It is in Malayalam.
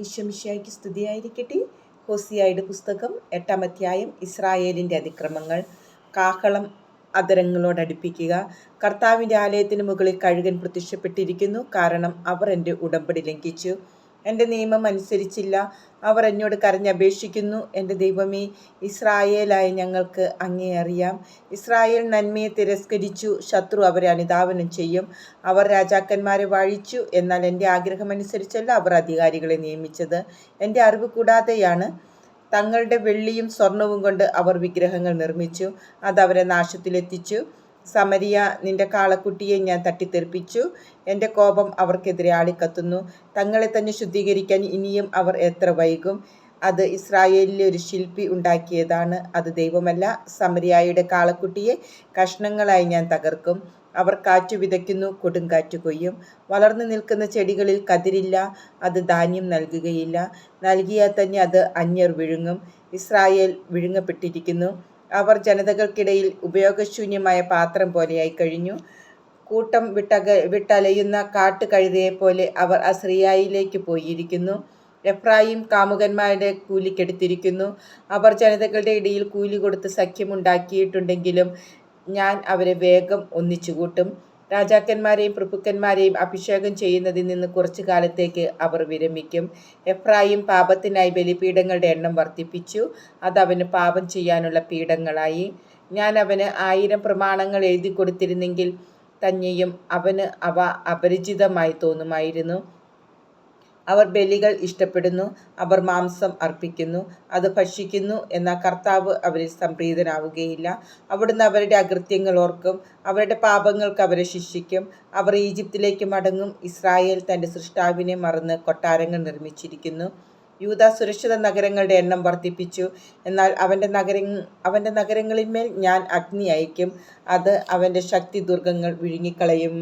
ഈശോമിശിഹായ്ക്ക് സ്തുതിയായിരിക്കട്ടെ. ഹോസിയായുടെ പുസ്തകം 8-ാം അധ്യായം. ഇസ്രായേലിൻ്റെ അതിക്രമങ്ങൾ. കാഹളം അധരങ്ങളോടടുപ്പിക്കുക. കർത്താവിൻ്റെ ആലയത്തിന് മുകളിൽ കഴുകൻ പ്രത്യക്ഷപ്പെട്ടിരിക്കുന്നു. കാരണം അവർ എൻ്റെ ഉടമ്പടി ലംഘിച്ചു, എൻ്റെ നിയമം അനുസരിച്ചില്ല. അവർ എന്നോട് കരഞ്ഞപേക്ഷിക്കുന്നു, എൻ്റെ ദൈവമേ, ഇസ്രായേലായ ഞങ്ങൾക്ക് അങ്ങേ അറിയാം. ഇസ്രായേൽ നന്മയെ തിരസ്കരിച്ചു, ശത്രു അവരെ അനുധാവനം ചെയ്യും. അവർ രാജാക്കന്മാരെ വാഴിച്ചു, എന്നാൽ എൻ്റെ ആഗ്രഹമനുസരിച്ചല്ല അവർ അധികാരികളെ നിയമിച്ചത്. എൻ്റെ അറിവ് കൂടാതെയാണ്. തങ്ങളുടെ വെള്ളിയും സ്വർണവും കൊണ്ട് അവർ വിഗ്രഹങ്ങൾ നിർമ്മിച്ചു, അതവരെ നാശത്തിലെത്തിച്ചു. സമരിയ, നിന്റെ കാളക്കുട്ടിയെ ഞാൻ തട്ടിത്തെറിപ്പിച്ചു. എൻ്റെ കോപം അവർക്കെതിരെ ആളിക്കത്തുന്നു. തങ്ങളെ തന്നെ ശുദ്ധീകരിക്കാൻ ഇനിയും അവർ എത്ര വൈകും? അത് ഇസ്രായേലിലെ ഒരു ശില്പി ഉണ്ടാക്കിയതാണ്, അത് ദൈവമല്ല. സമരിയായുടെ കാളക്കുട്ടിയെ കഷ്ണങ്ങളായി ഞാൻ തകർക്കും. അവർ കാറ്റു വിതയ്ക്കുന്നു, കൊടുങ്കാറ്റ് കൊയ്യും. വളർന്നു നിൽക്കുന്ന ചെടികളിൽ കതിരില്ല, അത് ധാന്യം നൽകുകയില്ല. നൽകിയാൽ തന്നെ അത് അന്യർ വിഴുങ്ങും. ഇസ്രായേൽ വിഴുങ്ങപ്പെട്ടിരിക്കുന്നു. അവർ ജനതകൾക്കിടയിൽ ഉപയോഗശൂന്യമായ പാത്രം പോലെയായി കഴിഞ്ഞു. കൂട്ടം വിട്ടലയുന്ന കാട്ടുകഴുതയെപ്പോലെ അവർ അസ്രിയായിലേക്ക് പോയിരിക്കുന്നു. എഫ്രായിം കാമുകന്മാരുടെ കൂലിക്കെടുത്തിരിക്കുന്നു. അവർ ജനതകളുടെ ഇടയിൽ കൂലി കൊടുത്ത് സഖ്യമുണ്ടാക്കിയിട്ടുണ്ടെങ്കിലും ഞാൻ അവരെ വേഗം ഒന്നിച്ചുകൂട്ടും. രാജാക്കന്മാരെയും പ്രഭുക്കന്മാരെയും അഭിഷേകം ചെയ്യുന്നതിൽ നിന്ന് കുറച്ചു കാലത്തേക്ക് അവർ വിരമിക്കും. എഫ്രായിം പാപത്തിനായി ബലിപീഠങ്ങളുടെ എണ്ണം വർദ്ധിപ്പിച്ചു, അതവന് പാപം ചെയ്യാനുള്ള പീഠങ്ങളായി. ഞാൻ അവന് 1000 പ്രമാണങ്ങൾ എഴുതി കൊടുത്തിരുന്നെങ്കിൽ തന്നെയും അവന് അവ അപരിചിതമായി തോന്നുമായിരുന്നു. അവർ ബലികൾ ഇഷ്ടപ്പെടുന്നു, അവർ മാംസം അർപ്പിക്കുന്നു, അത് ഭക്ഷിക്കുന്നു. എന്നാൽ കർത്താവ് അവരിൽ സംപ്രീതനാവുകയില്ല. അവിടുന്ന് അവരുടെ അകൃത്യങ്ങൾ ഓർക്കും, അവരുടെ പാപങ്ങൾക്ക് അവരെ ശിക്ഷിക്കും. അവർ ഈജിപ്തിലേക്ക് മടങ്ങും. ഇസ്രായേൽ തൻ്റെ സൃഷ്ടാവിനെ മറന്ന് കൊട്ടാരങ്ങൾ നിർമ്മിച്ചിരിക്കുന്നു. യൂദാ സുരക്ഷിത നഗരങ്ങളുടെ എണ്ണം വർദ്ധിപ്പിച്ചു, എന്നാൽ അവൻ്റെ നഗരങ്ങളിന്മേൽ ഞാൻ അഗ്നി അയക്കും, അത് അവൻ്റെ ശക്തി ദുർഗങ്ങൾ വിഴുങ്ങിക്കളയും.